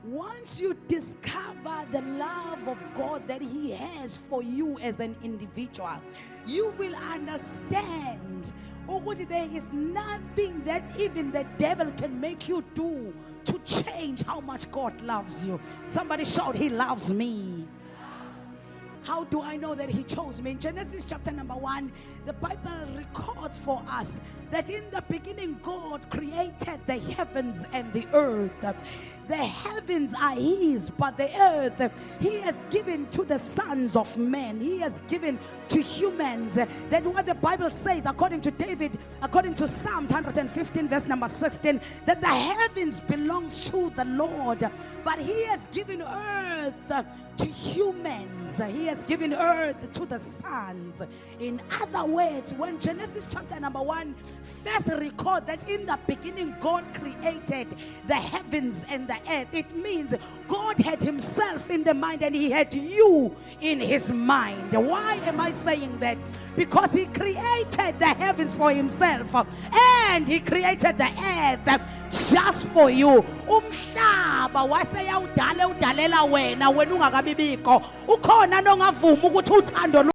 Once you discover the love of God that He has for you as an individual, you will understand there is nothing that even the devil can make you do to change how much God loves you. Somebody shout, He loves me. How do I know that He chose me? In Genesis chapter number 1, the Bible records for us that in the beginning God created the heavens and the earth. The heavens are His, but the earth He has given to the sons of men. He has given to humans. That's what the Bible says, according to David, according to Psalms 115 verse number 16, that the heavens belongs to the Lord, but He has given earth to humans. He has given earth to the sons. In other words, when Genesis chapter number 1 first record that in the beginning God created the heavens and the earth, it means God had Himself in the mind and He had you in His mind. Why am I saying that? Because He created the heavens for Himself and He created the earth just for you. Umhlaba waseyawudala udalela wena ungakabibikho. Ukhona nongavuma ukuthi uthando